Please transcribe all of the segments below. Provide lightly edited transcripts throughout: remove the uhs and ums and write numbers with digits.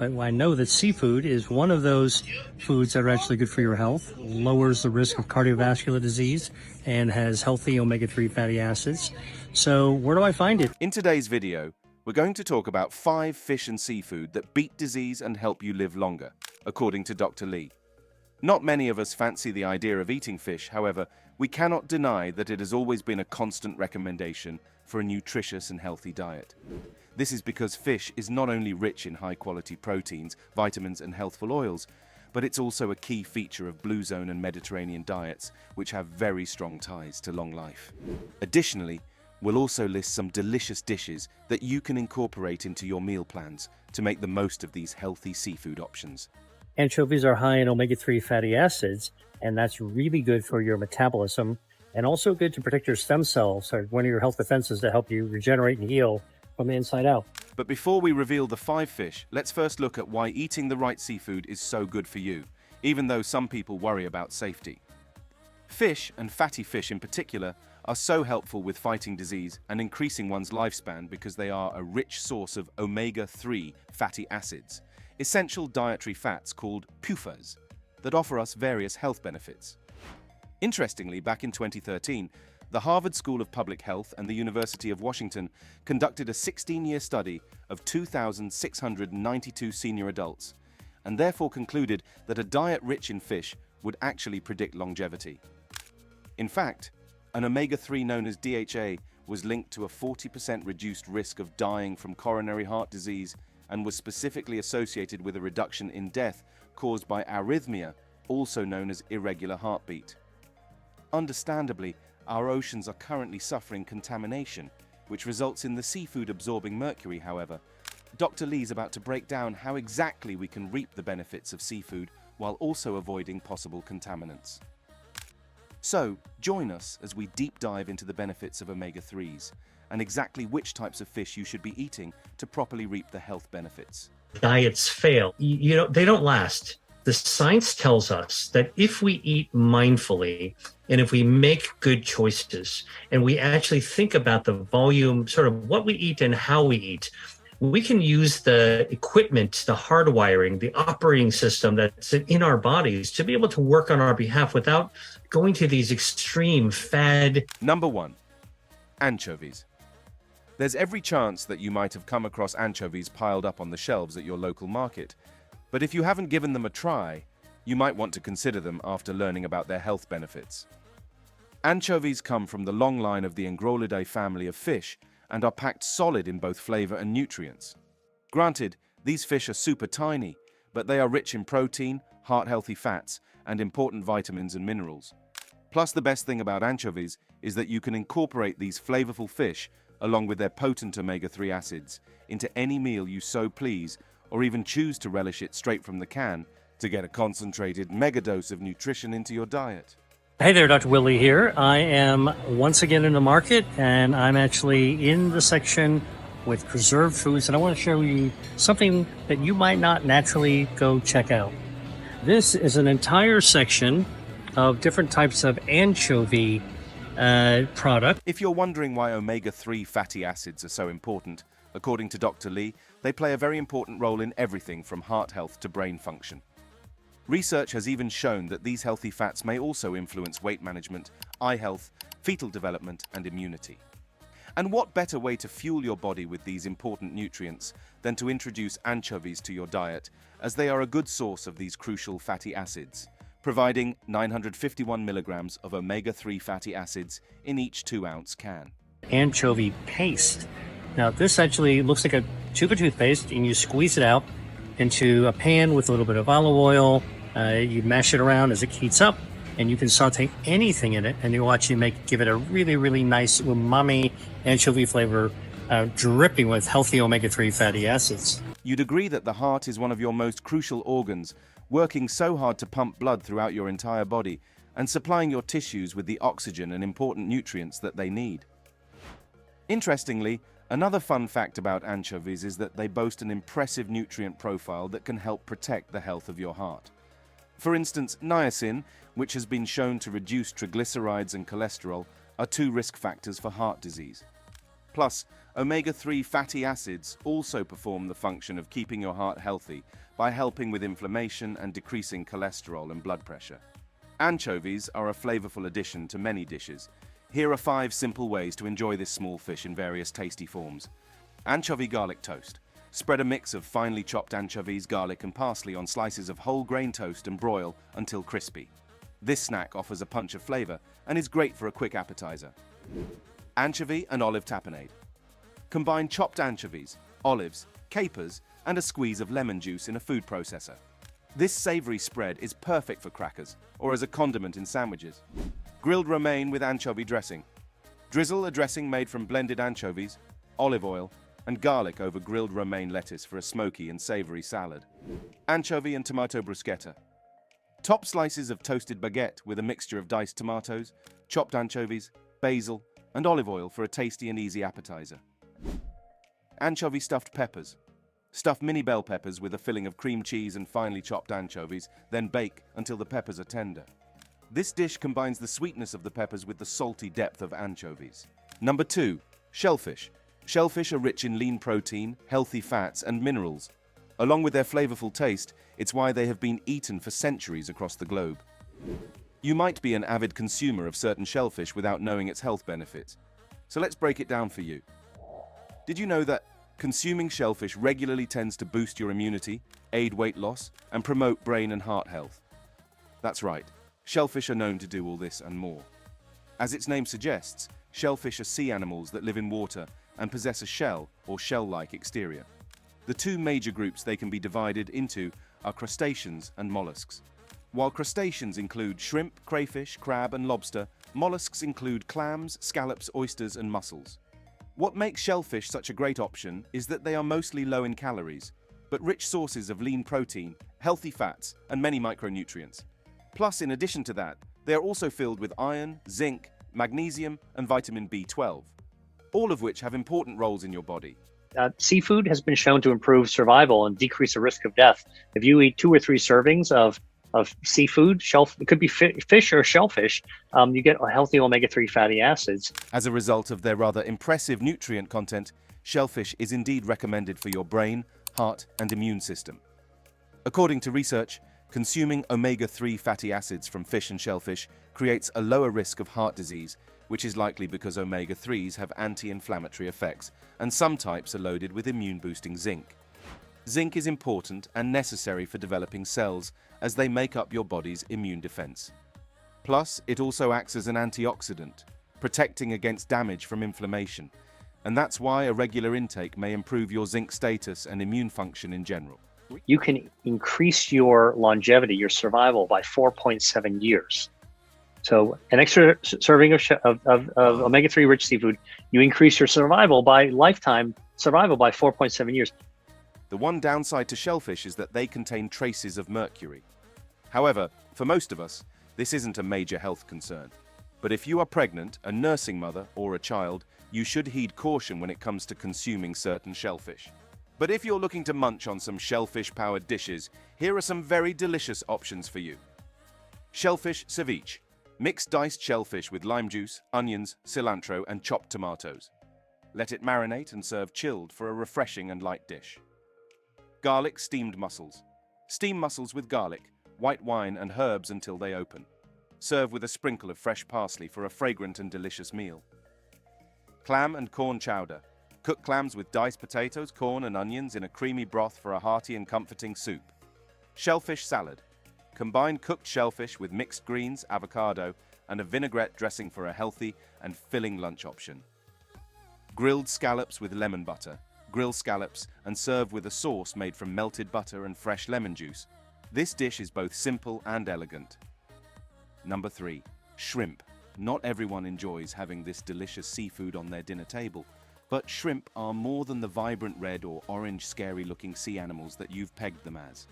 I know that seafood is one of those foods that are actually good for your health, lowers the risk of cardiovascular disease, and has healthy omega-3 fatty acids. So where do I find it? In today's video, we're going to talk about 5 fish and seafood that beat disease and help you live longer, according to Dr. Lee. Not many of us fancy the idea of eating fish, however, we cannot deny that it has always been a constant recommendation for a nutritious and healthy diet. This is because fish is not only rich in high-quality proteins, vitamins and healthful oils, but it's also a key feature of Blue Zone and Mediterranean diets, which have very strong ties to long life. Additionally, we'll also list some delicious dishes that you can incorporate into your meal plans to make the most of these healthy seafood options. Anchovies are high in omega-3 fatty acids, and that's really good for your metabolism and also good to protect your stem cells, or one of your health defenses to help you regenerate and heal from the inside out. But before we reveal the 5 fish, let's first look at why eating the right seafood is so good for you, even though some people worry about safety. Fish, and fatty fish in particular, are so helpful with fighting disease and increasing one's lifespan because they are a rich source of omega-3 fatty acids, essential dietary fats called PUFAs, that offer us various health benefits. Interestingly, back in 2013, the Harvard School of Public Health and the University of Washington conducted a 16-year study of 2,692 senior adults, and therefore concluded that a diet rich in fish would actually predict longevity. In fact, an omega-3 known as DHA was linked to a 40% reduced risk of dying from coronary heart disease and was specifically associated with a reduction in death caused by arrhythmia, also known as irregular heartbeat. Understandably, our oceans are currently suffering contamination, which results in the seafood absorbing mercury. However, Dr. Lee's about to break down how exactly we can reap the benefits of seafood while also avoiding possible contaminants. So, join us as we deep dive into the benefits of omega-3s and exactly which types of fish you should be eating to properly reap the health benefits. Diets fail. They don't last. The science tells us that if we eat mindfully and if we make good choices and we actually think about the volume, sort of what we eat and how we eat, we can use the equipment, the hardwiring, the operating system that's in our bodies to be able to work on our behalf without going to these extreme fad. Number 1. Anchovies. There's every chance that you might have come across anchovies piled up on the shelves at your local market. But if you haven't given them a try, you might want to consider them after learning about their health benefits. Anchovies come from the long line of the Engrolidae family of fish and are packed solid in both flavor and nutrients. Granted, these fish are super tiny, but they are rich in protein, heart-healthy fats, and important vitamins and minerals. Plus, the best thing about anchovies is that you can incorporate these flavorful fish, along with their potent omega-3 acids, into any meal you so please, or even choose to relish it straight from the can to get a concentrated mega dose of nutrition into your diet. Hey there, Dr. Willie here. I am once again in the market, and I'm actually in the section with preserved foods, and I want to show you something that you might not naturally go check out. This is an entire section of different types of anchovy product. If you're wondering why omega-3 fatty acids are so important, according to Dr. Lee, they play a very important role in everything from heart health to brain function. Research has even shown that these healthy fats may also influence weight management, eye health, fetal development, and immunity. And what better way to fuel your body with these important nutrients than to introduce anchovies to your diet, as they are a good source of these crucial fatty acids, providing 951 milligrams of omega-3 fatty acids in each 2-ounce can. Anchovy paste. Now, this actually looks like a tube of toothpaste, and you squeeze it out into a pan with a little bit of olive oil. You mash it around as it heats up, and you can saute anything in it, and you'll actually give it a really, really nice umami anchovy flavor, dripping with healthy omega-3 fatty acids. You'd agree that the heart is one of your most crucial organs, working so hard to pump blood throughout your entire body and supplying your tissues with the oxygen and important nutrients that they need. Interestingly, another fun fact about anchovies is that they boast an impressive nutrient profile that can help protect the health of your heart. For instance, niacin, which has been shown to reduce triglycerides and cholesterol, are 2 risk factors for heart disease. Plus, omega-3 fatty acids also perform the function of keeping your heart healthy by helping with inflammation and decreasing cholesterol and blood pressure. Anchovies are a flavorful addition to many dishes. Here are 5 simple ways to enjoy this small fish in various tasty forms. Anchovy garlic toast. Spread a mix of finely chopped anchovies, garlic and parsley on slices of whole grain toast and broil until crispy. This snack offers a punch of flavor and is great for a quick appetizer. Anchovy and olive tapenade. Combine chopped anchovies, olives, capers, and a squeeze of lemon juice in a food processor. This savory spread is perfect for crackers or as a condiment in sandwiches. Grilled romaine with anchovy dressing. Drizzle a dressing made from blended anchovies, olive oil, and garlic over grilled romaine lettuce for a smoky and savory salad. Anchovy and tomato bruschetta. Top slices of toasted baguette with a mixture of diced tomatoes, chopped anchovies, basil, and olive oil for a tasty and easy appetizer. Anchovy stuffed peppers. Stuff mini bell peppers with a filling of cream cheese and finely chopped anchovies, then bake until the peppers are tender. This dish combines the sweetness of the peppers with the salty depth of anchovies. Number 2. Shellfish. Shellfish are rich in lean protein, healthy fats, and minerals. Along with their flavorful taste, it's why they have been eaten for centuries across the globe. You might be an avid consumer of certain shellfish without knowing its health benefits. So let's break it down for you. Did you know that consuming shellfish regularly tends to boost your immunity, aid weight loss, and promote brain and heart health? That's right, shellfish are known to do all this and more. As its name suggests, shellfish are sea animals that live in water and possess a shell or shell-like exterior. The 2 major groups they can be divided into are crustaceans and mollusks. While crustaceans include shrimp, crayfish, crab, and lobster, mollusks include clams, scallops, oysters, and mussels. What makes shellfish such a great option is that they are mostly low in calories, but rich sources of lean protein, healthy fats, and many micronutrients. Plus, in addition to that, they are also filled with iron, zinc, magnesium, and vitamin B12, all of which have important roles in your body. Seafood has been shown to improve survival and decrease the risk of death. If you eat 2 or 3 servings of seafood, it could be fish or shellfish, you get healthy omega-3 fatty acids. As a result of their rather impressive nutrient content, shellfish is indeed recommended for your brain, heart, and immune system. According to research, consuming omega-3 fatty acids from fish and shellfish creates a lower risk of heart disease, which is likely because omega-3s have anti-inflammatory effects, and some types are loaded with immune-boosting zinc. Zinc is important and necessary for developing cells as they make up your body's immune defense. Plus, it also acts as an antioxidant, protecting against damage from inflammation, and that's why a regular intake may improve your zinc status and immune function in general. You can increase your longevity, your survival, by 4.7 years. So an extra serving of omega-3 rich seafood, you increase your lifetime survival by 4.7 years. The one downside to shellfish is that they contain traces of mercury. However, for most of us, this isn't a major health concern. But if you are pregnant, a nursing mother, or a child, you should heed caution when it comes to consuming certain shellfish. But if you're looking to munch on some shellfish-powered dishes, here are some very delicious options for you. Shellfish ceviche. Mix diced shellfish with lime juice, onions, cilantro, and chopped tomatoes. Let it marinate and serve chilled for a refreshing and light dish. Garlic steamed mussels. Steam mussels with garlic, white wine, and herbs until they open. Serve with a sprinkle of fresh parsley for a fragrant and delicious meal. Clam and corn chowder. Cook clams with diced potatoes, corn, and onions in a creamy broth for a hearty and comforting soup. Shellfish salad. Combine cooked shellfish with mixed greens, avocado, and a vinaigrette dressing for a healthy and filling lunch option. Grilled scallops with lemon butter. Grill scallops and serve with a sauce made from melted butter and fresh lemon juice. This dish is both simple and elegant. Number 3. Shrimp. Not everyone enjoys having this delicious seafood on their dinner table, but shrimp are more than the vibrant red or orange scary-looking sea animals that you've pegged them as.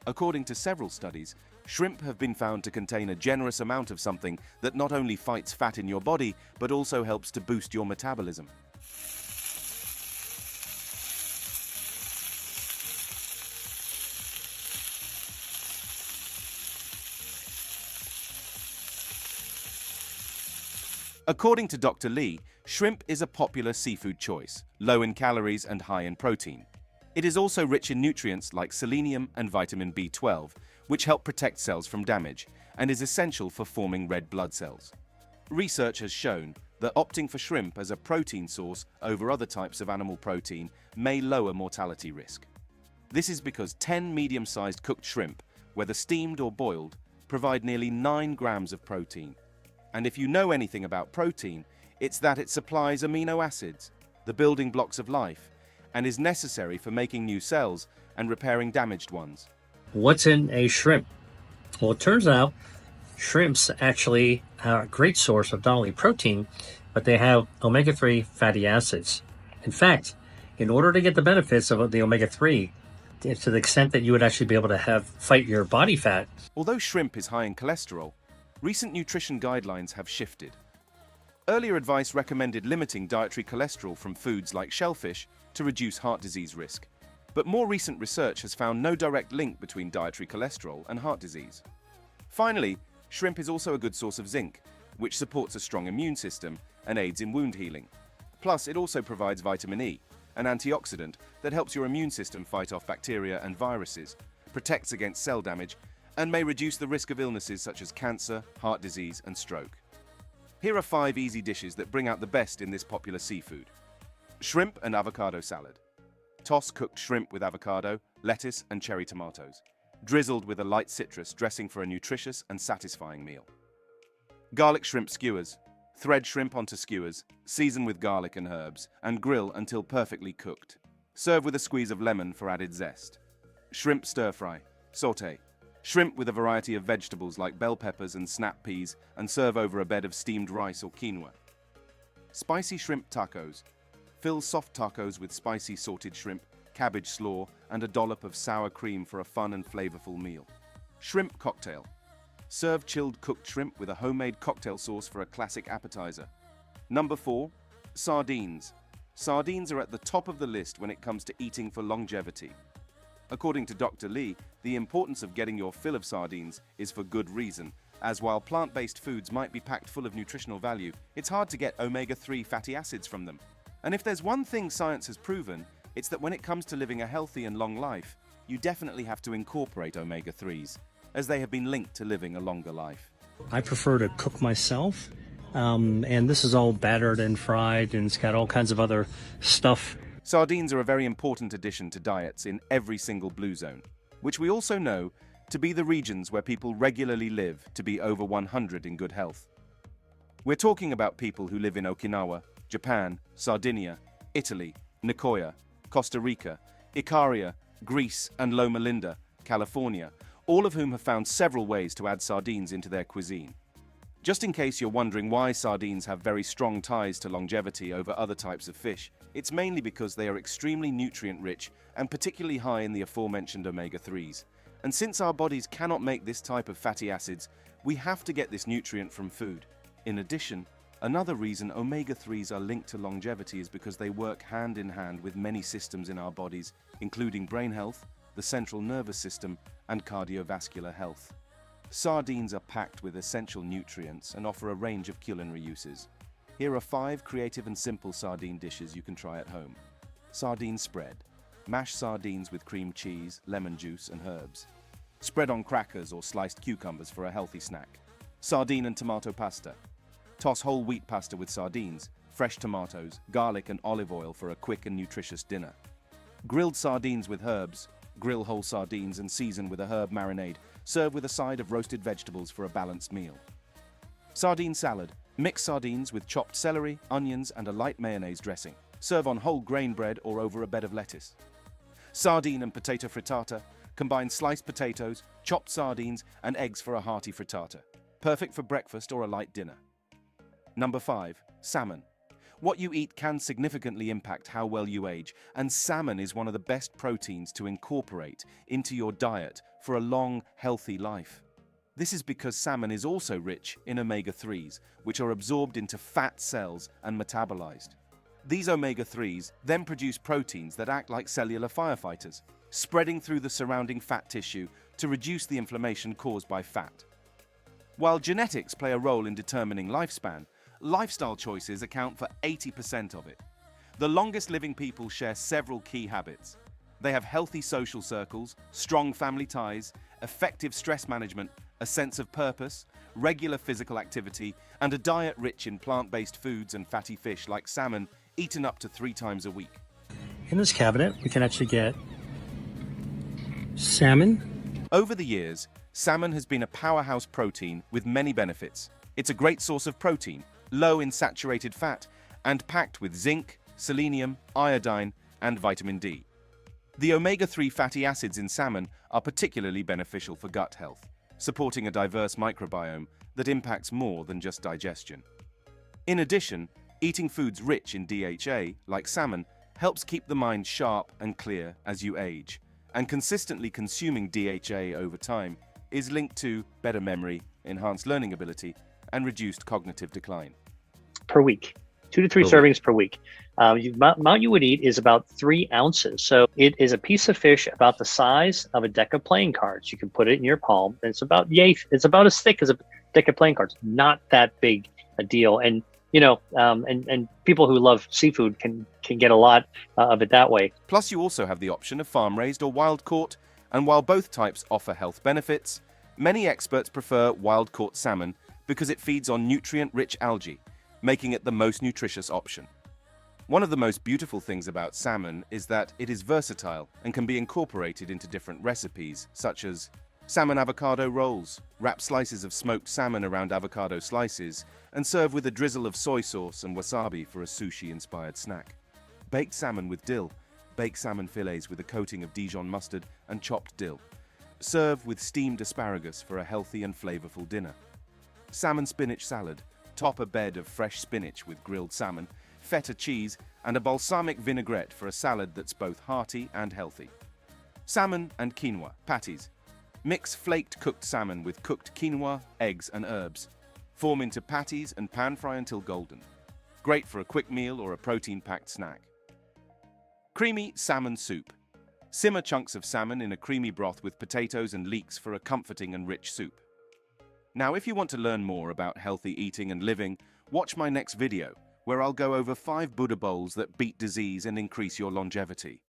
According to several studies, shrimp have been found to contain a generous amount of something that not only fights fat in your body, but also helps to boost your metabolism. According to Dr. Lee, shrimp is a popular seafood choice, low in calories and high in protein. It is also rich in nutrients like selenium and vitamin B12, which help protect cells from damage and is essential for forming red blood cells. Research has shown that opting for shrimp as a protein source over other types of animal protein may lower mortality risk. This is because 10 medium-sized cooked shrimp, whether steamed or boiled, provide nearly 9 grams of protein. And if you know anything about protein, it's that it supplies amino acids, the building blocks of life, and is necessary for making new cells and repairing damaged ones. What's in a shrimp? Well, it turns out shrimps actually are a great source of not only protein, but they have omega-3 fatty acids. In fact, in order to get the benefits of the omega-3, to the extent that you would actually be able to fight your body fat. Although shrimp is high in cholesterol, recent nutrition guidelines have shifted. Earlier advice recommended limiting dietary cholesterol from foods like shellfish to reduce heart disease risk. But more recent research has found no direct link between dietary cholesterol and heart disease. Finally, shrimp is also a good source of zinc, which supports a strong immune system and aids in wound healing. Plus, it also provides vitamin E, an antioxidant that helps your immune system fight off bacteria and viruses, protects against cell damage, and may reduce the risk of illnesses such as cancer, heart disease, and stroke. Here are 5 easy dishes that bring out the best in this popular seafood. Shrimp and avocado salad. Toss cooked shrimp with avocado, lettuce, and cherry tomatoes, drizzled with a light citrus dressing for a nutritious and satisfying meal. Garlic shrimp skewers. Thread shrimp onto skewers, season with garlic and herbs, and grill until perfectly cooked. Serve with a squeeze of lemon for added zest. Shrimp stir-fry. Sauté. Shrimp with a variety of vegetables like bell peppers and snap peas, and serve over a bed of steamed rice or quinoa. Spicy shrimp tacos. Fill soft tacos with spicy sautéed shrimp, cabbage slaw, and a dollop of sour cream for a fun and flavorful meal. Shrimp cocktail. Serve chilled cooked shrimp with a homemade cocktail sauce for a classic appetizer. Number 4, sardines. Sardines are at the top of the list when it comes to eating for longevity. According to Dr. Lee, the importance of getting your fill of sardines is for good reason, as while plant-based foods might be packed full of nutritional value, it's hard to get omega-3 fatty acids from them. And if there's one thing science has proven, it's that when it comes to living a healthy and long life, you definitely have to incorporate omega-3s, as they have been linked to living a longer life. I prefer to cook myself, and this is all battered and fried, and it's got all kinds of other stuff. Sardines are a very important addition to diets in every single blue zone, which we also know to be the regions where people regularly live to be over 100 in good health. We're talking about people who live in Okinawa, Japan, Sardinia, Italy, Nicoya, Costa Rica, Icaria, Greece, and Loma Linda, California, all of whom have found several ways to add sardines into their cuisine. Just in case you're wondering why sardines have very strong ties to longevity over other types of fish, it's mainly because they are extremely nutrient-rich and particularly high in the aforementioned omega-3s. And since our bodies cannot make this type of fatty acids, we have to get this nutrient from food. In addition, another reason omega-3s are linked to longevity is because they work hand in hand with many systems in our bodies, including brain health, the central nervous system, and cardiovascular health. Sardines are packed with essential nutrients and offer a range of culinary uses. Here are 5 creative and simple sardine dishes you can try at home. Sardine spread. Mash sardines with cream cheese, lemon juice, and herbs. Spread on crackers or sliced cucumbers for a healthy snack. Sardine and tomato pasta. Toss whole wheat pasta with sardines, fresh tomatoes, garlic, and olive oil for a quick and nutritious dinner. Grilled sardines with herbs. Grill whole sardines and season with a herb marinade. Serve with a side of roasted vegetables for a balanced meal. Sardine salad. Mix sardines with chopped celery, onions, and a light mayonnaise dressing. Serve on whole grain bread or over a bed of lettuce. Sardine and potato frittata. Combine sliced potatoes, chopped sardines, and eggs for a hearty frittata. Perfect for breakfast or a light dinner. Number 5. Salmon. What you eat can significantly impact how well you age, and salmon is one of the best proteins to incorporate into your diet for a long, healthy life. This is because salmon is also rich in omega-3s, which are absorbed into fat cells and metabolized. These omega-3s then produce proteins that act like cellular firefighters, spreading through the surrounding fat tissue to reduce the inflammation caused by fat. While genetics play a role in determining lifespan, lifestyle choices account for 80% of it. The longest living people share several key habits. They have healthy social circles, strong family ties, effective stress management, a sense of purpose, regular physical activity, and a diet rich in plant-based foods and fatty fish like salmon, eaten up to 3 times a week. In this cabinet, we can actually get salmon. Over the years, salmon has been a powerhouse protein with many benefits. It's a great source of protein, low in saturated fat, and packed with zinc, selenium, iodine, and vitamin D. The omega-3 fatty acids in salmon are particularly beneficial for gut health, supporting a diverse microbiome that impacts more than just digestion. In addition, eating foods rich in DHA, like salmon, helps keep the mind sharp and clear as you age, and consistently consuming DHA over time is linked to better memory, enhanced learning ability, and reduced cognitive decline. Per week, 2 to 3 servings per week. The amount you would eat is about 3 ounces. So it is a piece of fish about the size of a deck of playing cards. You can put it in your palm. And it's about as thick as a deck of playing cards. Not that big a deal. And and people who love seafood can get a lot of it that way. Plus, you also have the option of farm-raised or wild-caught, and while both types offer health benefits, many experts prefer wild-caught salmon because it feeds on nutrient-rich algae, making it the most nutritious option. One of the most beautiful things about salmon is that it is versatile and can be incorporated into different recipes, such as salmon avocado rolls. Wrap slices of smoked salmon around avocado slices and serve with a drizzle of soy sauce and wasabi for a sushi-inspired snack. Baked salmon with dill. Bake salmon fillets with a coating of Dijon mustard and chopped dill. Serve with steamed asparagus for a healthy and flavorful dinner. Salmon spinach salad. Top a bed of fresh spinach with grilled salmon, feta cheese, and a balsamic vinaigrette for a salad that's both hearty and healthy. Salmon and quinoa patties. Mix flaked cooked salmon with cooked quinoa, eggs, and herbs. Form into patties and pan fry until golden. Great for a quick meal or a protein-packed snack. Creamy salmon soup. Simmer chunks of salmon in a creamy broth with potatoes and leeks for a comforting and rich soup. Now, if you want to learn more about healthy eating and living, watch my next video, where I'll go over 5 Buddha bowls that beat disease and increase your longevity.